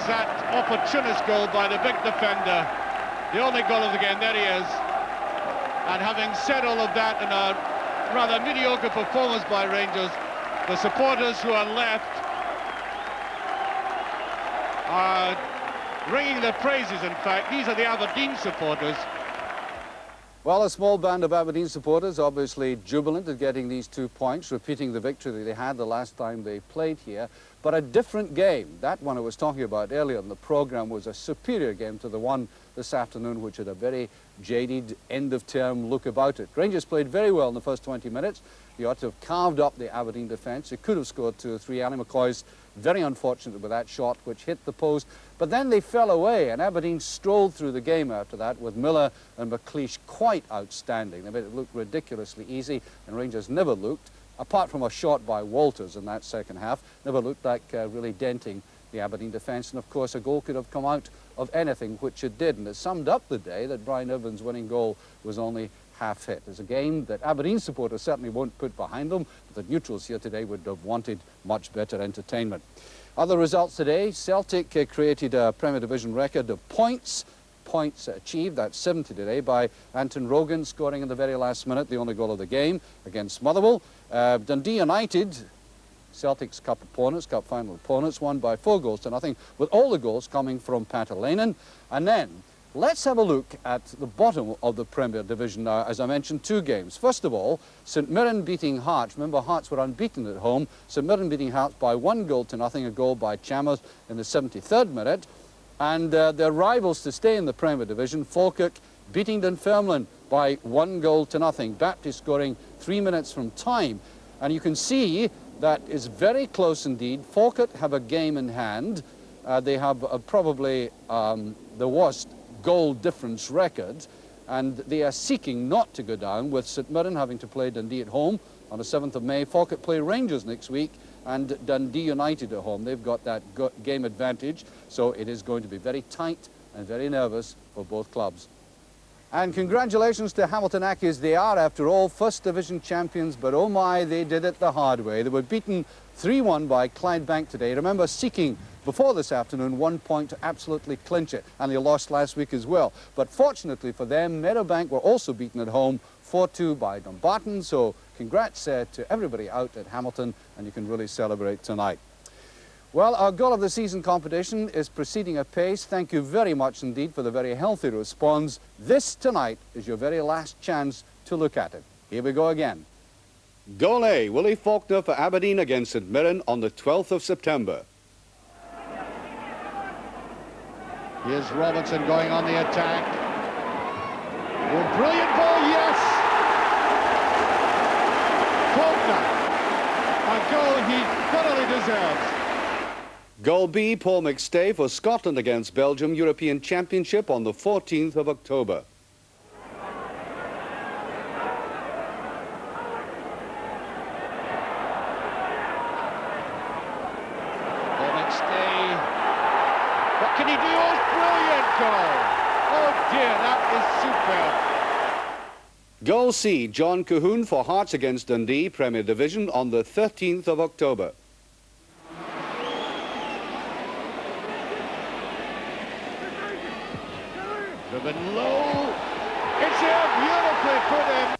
that opportunist goal by the big defender. The only goal of the game, there he is. And having said all of that in a rather mediocre performance by Rangers, the supporters who are left are ringing their praises, in fact. These are the Aberdeen supporters. Well, a small band of Aberdeen supporters obviously jubilant at getting these 2 points, repeating the victory that they had the last time they played here. But a different game. That one I was talking about earlier in the programme was a superior game to the one this afternoon, which had a very jaded, end-of-term look about it. Rangers played very well in the first 20 minutes. You ought to have carved up the Aberdeen defence. They could have scored 2 or 3. Ali McCoy's very unfortunate with that shot, which hit the post. But then they fell away, and Aberdeen strolled through the game after that, with Miller and McLeish quite outstanding. They made it look ridiculously easy, and Rangers never looked, apart from a shot by Walters in that second half, never looked like really denting the Aberdeen defence. And of course, a goal could have come out of anything, which it did. And it summed up the day that Brian Irvin's winning goal was only half hit. It's a game that Aberdeen supporters certainly won't put behind them, but the neutrals here today would have wanted much better entertainment. Other results today: Celtic created a Premier Division record of points achieved. That's 70 today by Anton Rogan, scoring in the very last minute, the only goal of the game against Motherwell. Dundee United, Celtic's cup final opponents, won by 4 goals to nothing, with all the goals coming from Patalainen. And then let's have a look at the bottom of the Premier Division now. As I mentioned, 2 games. First of all, St Mirren beating Hearts. Remember, Hearts were unbeaten at home. St Mirren beating Hearts by 1 goal to nothing, a goal by Chalmers in the 73rd minute. And their rivals to stay in the Premier Division, Falkirk, beating Dunfermline by 1 goal to nothing. Baptist scoring 3 minutes from time. And you can see that is very close indeed. Falkirk have a game in hand. They have probably the worst goal difference record, and they are seeking not to go down, with St Mirren having to play Dundee at home on the 7th of May. Falkirk play Rangers next week, and Dundee United at home. They've got that game advantage, so it is going to be very tight and very nervous for both clubs. And congratulations to Hamilton Accies. They are, after all, First Division champions, but oh my, they did it the hard way. They were beaten 3-1 by Clydebank today. Remember, seeking before this afternoon 1 point to absolutely clinch it, and they lost last week as well. But fortunately for them, Meadowbank were also beaten at home 4-2 by Dumbarton, so congrats to everybody out at Hamilton, and you can really celebrate tonight. Well, our goal of the season competition is proceeding apace. Thank you very much indeed for the very healthy response. This tonight is your very last chance to look at it. Here we go again. Goal A, Willie Faulkner for Aberdeen against St Mirren on the 12th of September. Here's Robertson going on the attack. Oh, brilliant ball, yes! Faulkner, a goal he thoroughly deserves. Goal B, Paul McStay for Scotland against Belgium, European Championship on the 14th of October. Paul McStay. What can he do? Oh, brilliant goal! Oh dear, that is superb. Goal C, John Cahoon for Hearts against Dundee, Premier Division on the 13th of October. Driven low. It's here, beautifully put in.